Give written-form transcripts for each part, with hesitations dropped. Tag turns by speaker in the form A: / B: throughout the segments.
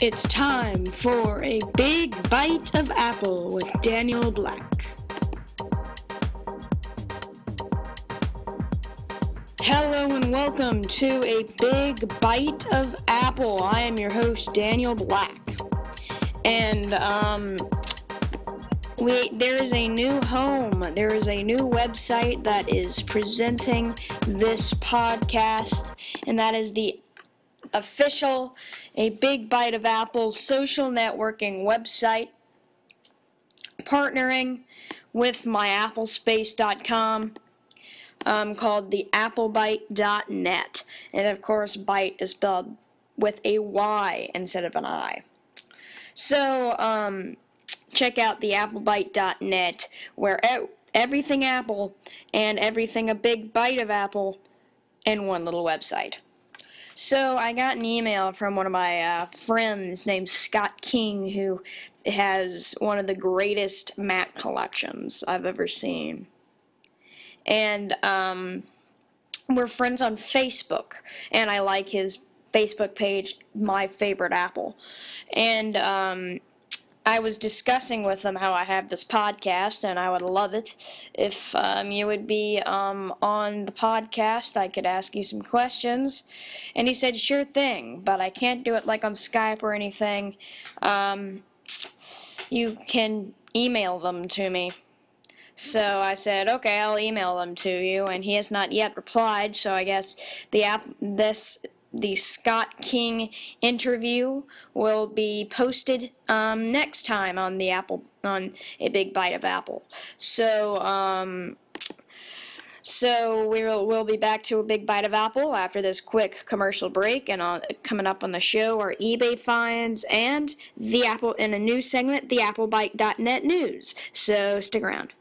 A: It's time for a big bite of apple with Daniel Black. Hello and welcome to a big bite of apple. I am your host, Daniel Black. And there is a new home. There is a new website that is presenting this podcast, and that is the official A Big Bite of Apple social networking website, partnering with myapplespace.com, called the applebyte.net. And of course, byte is spelled with a Y instead of an I. So, check out the applebyte.net, where everything Apple and everything a big bite of apple in one little website. So I got an email from one of my friends named Scott King, who has one of the greatest Mac collections I've ever seen. And we're friends on Facebook, and I like his Facebook page, My Favorite Apple. And I was discussing with him how I have this podcast, and I would love it if you would be on the podcast. I could ask you some questions. And he said, sure thing, but I can't do it like on Skype or anything. You can email them to me. So I said, okay, I'll email them to you, and he has not yet replied, so I guess the Scott King interview will be posted next time on on A Big Bite of Apple. So we'll be back to A Big Bite of Apple after this quick commercial break, and coming up on the show are eBay finds and in a new segment, the applebyte.net news. So stick around.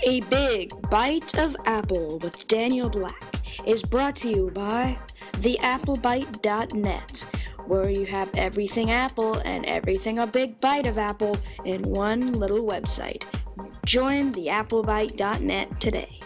A: A Big Bite of Apple with Daniel Black is brought to you by theapplebyte.net, where you have everything Apple and everything a big bite of apple in one little website. Join theapplebyte.net today.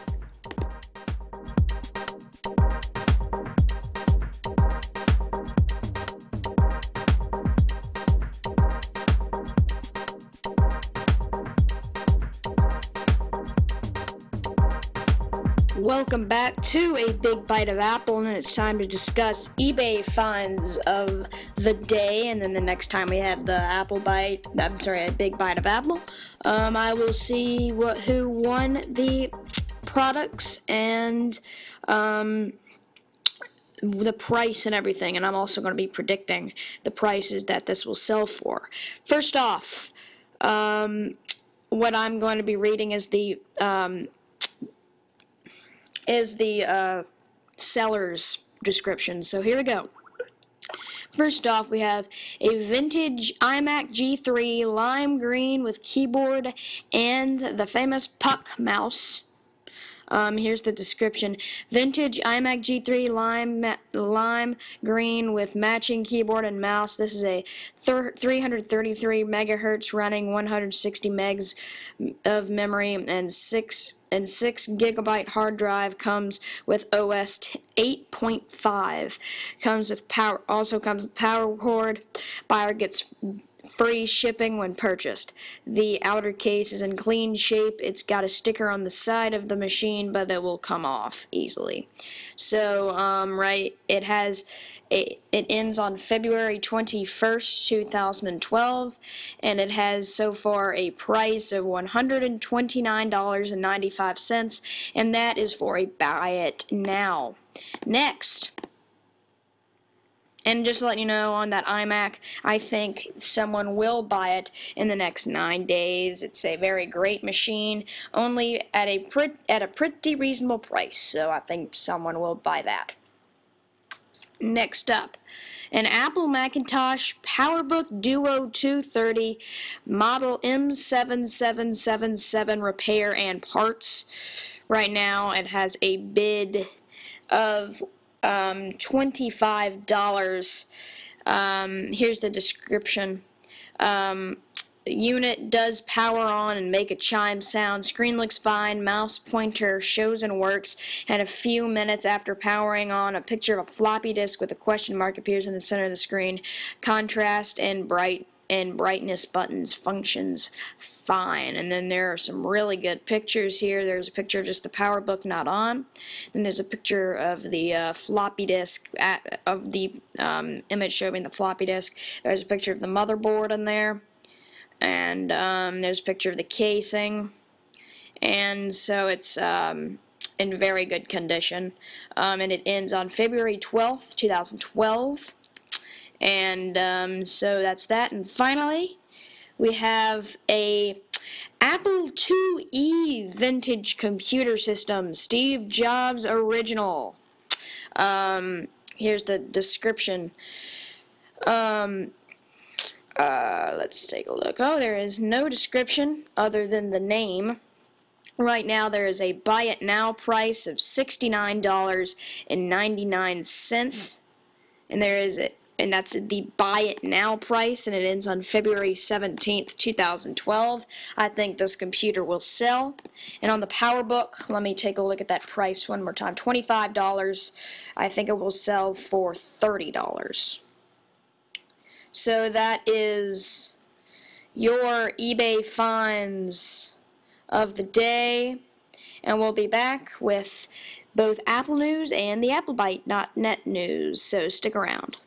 A: Welcome back to A Big Bite of Apple, and it's time to discuss eBay finds of the day. And then the next time we have the A Big Bite of Apple, I will see who won the products and the price and everything. And I'm also going to be predicting the prices that this will sell for. First off, what I'm going to be reading is the seller's description. So here we go. First off, we have a vintage iMac G3 lime green with keyboard and the famous puck mouse. Here's the description. Vintage iMac G3 lime green with matching keyboard and mouse. This is a 333 megahertz running 160 megs of memory and 6 gigabyte hard drive. Comes with OS 8.5. Also comes with power cord. Buyer gets free shipping when purchased. The outer case is in clean shape. It's got a sticker on the side of the machine, but it will come off easily. So, it ends on February 21st, 2012, and it has so far a price of $129.95, and that is for a buy it now. Next, and just to let you know, on that iMac, I think someone will buy it in the next 9 days. It's a very great machine, only at a pretty reasonable price, so I think someone will buy that. Next up, an Apple Macintosh PowerBook Duo 230 model M7777 repair and parts. Right now, it has a bid of $25. Here's the description. unit does power on and make a chime sound. Screen looks fine. Mouse pointer shows and works. And a few minutes after powering on, a picture of a floppy disk with a question mark appears in the center of the screen. Contrast and brightness buttons functions fine. And then there are some really good pictures here. There's a picture of just the PowerBook not on. Then there's a picture of the floppy disk of the image showing the floppy disk. There's a picture of the motherboard in there. And there's a picture of the casing, and so it's in very good condition, and it ends on February 12th, 2012, and so that's that. And finally, we have a Apple IIe vintage computer system, Steve Jobs original. Here's the description. Let's take a look. Oh, there is no description other than the name. Right now there is a buy it now price of $69.99, and that's the buy it now price, and it ends on February 17th, 2012. I think this computer will sell. And on the PowerBook, let me take a look at that price one more time. $25. I think it will sell for $30. So that is your eBay finds of the day, and we'll be back with both Apple news and the AppleByte.net news, so stick around.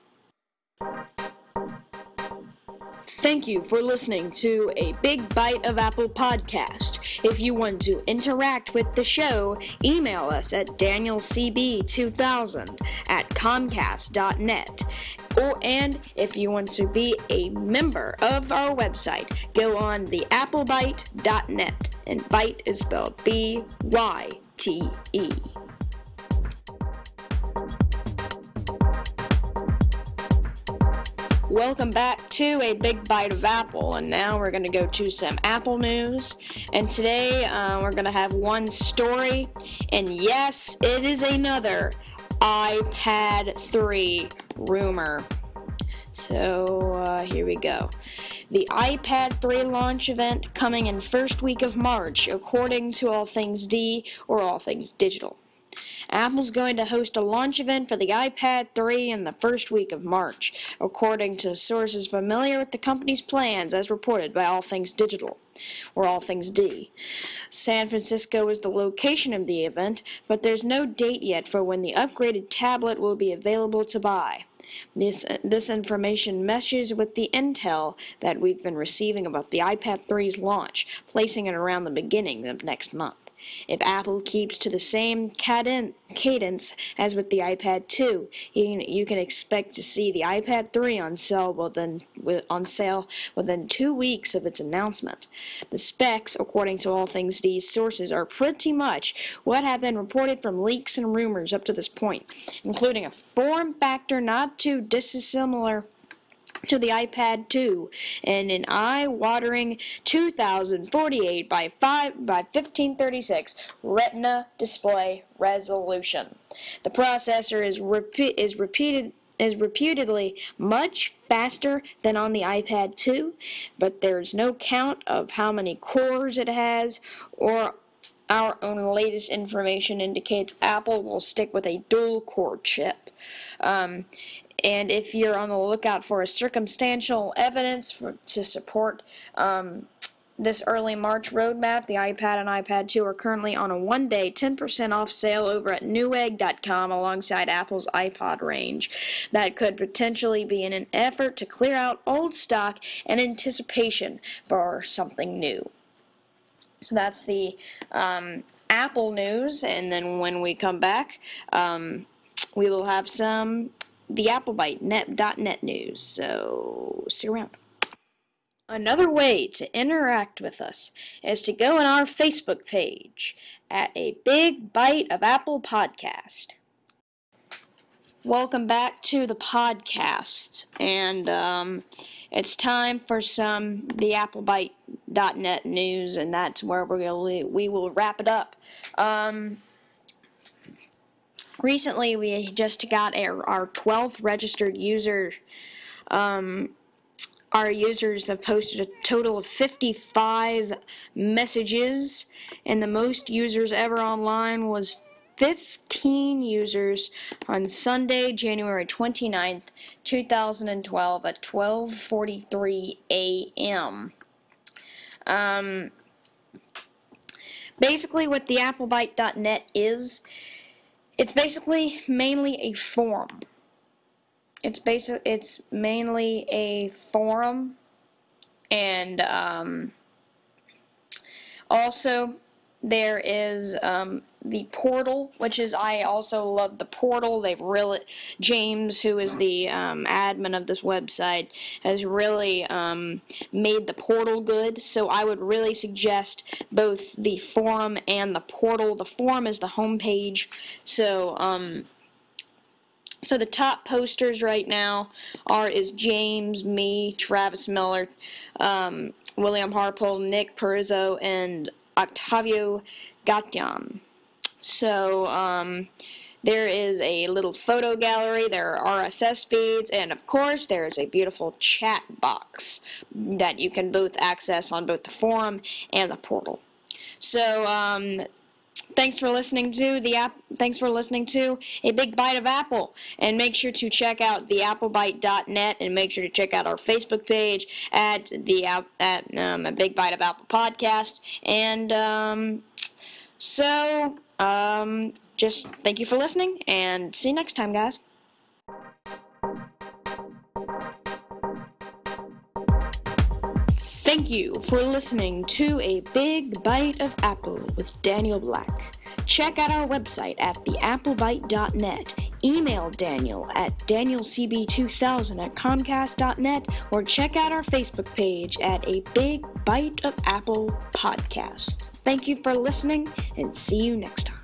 A: Thank you for listening to a Big Bite of Apple podcast. If you want to interact with the show, email us at danielcb2000@comcast.net. And if you want to be a member of our website, go on the applebyte.net, and byte is spelled B-Y-T-E. Welcome back to a Big Bite of Apple, and now we're going to go to some Apple news. And today we're going to have one story, and yes, it is another iPad 3 rumor. So here we go. The iPad 3 launch event coming in first week of March, according to All Things D or All Things Digital. Apple's going to host a launch event for the iPad 3 in the first week of March, according to sources familiar with the company's plans as reported by All Things Digital, or All Things D. San Francisco is the location of the event, but there's no date yet for when the upgraded tablet will be available to buy. This information meshes with the intel that we've been receiving about the iPad 3's launch, placing it around the beginning of next month. If Apple keeps to the same cadence as with the iPad 2, you can expect to see the iPad 3 on sale within 2 weeks of its announcement. The specs, according to All Things D's sources, are pretty much what have been reported from leaks and rumors up to this point, including a form factor not too dissimilar to the iPad 2 and an eye-watering 2048 by 1536 Retina display resolution. The processor is reputedly much faster than on the iPad 2, but there's no count of how many cores it has, or our own latest information indicates Apple will stick with a dual-core chip. And if you're on the lookout for a circumstantial evidence to support this early March roadmap, the iPad and iPad 2 are currently on a one-day 10% off sale over at newegg.com alongside Apple's iPod range. That could potentially be in an effort to clear out old stock in anticipation for something new. So that's the Apple news, and then when we come back, we will have the AppleByte.net news, so stick around. Another way to interact with us is to go on our Facebook page at a Big Bite of Apple podcast. Welcome back to the podcast, and it's time for the AppleByte.net news, and that's where we will wrap it up. Recently, we just got our 12th registered user our users have posted a total of 55 messages, and the most users ever online was 15 users on Sunday, January 29th, 2012 at 12:43 a.m. Basically, what the applebyte.net is, it's basically mainly a forum. It's mainly a forum, and also there is the portal, which is, I also love the portal. James, who is the admin of this website, has really made the portal good. So I would really suggest both the forum and the portal. The forum is the homepage. So the top posters right now is James, me, Travis Miller, William Harpole, Nick Perizzo, and Octavio Gatyan. So there is a little photo gallery, there are RSS feeds, and of course there is a beautiful chat box that you can both access on both the forum and the portal. So thanks for listening to A Big Bite of Apple, and make sure to check out the applebyte.net, and make sure to check out our Facebook page at A Big Bite of Apple podcast. And just thank you for listening, and see you next time, guys. Thank you for listening to A Big Bite of Apple with Daniel Black. Check out our website at theapplebyte.net. Email Daniel at danielcb2000@comcast.net, or check out our Facebook page at A Big Bite of Apple podcast. Thank you for listening, and see you next time.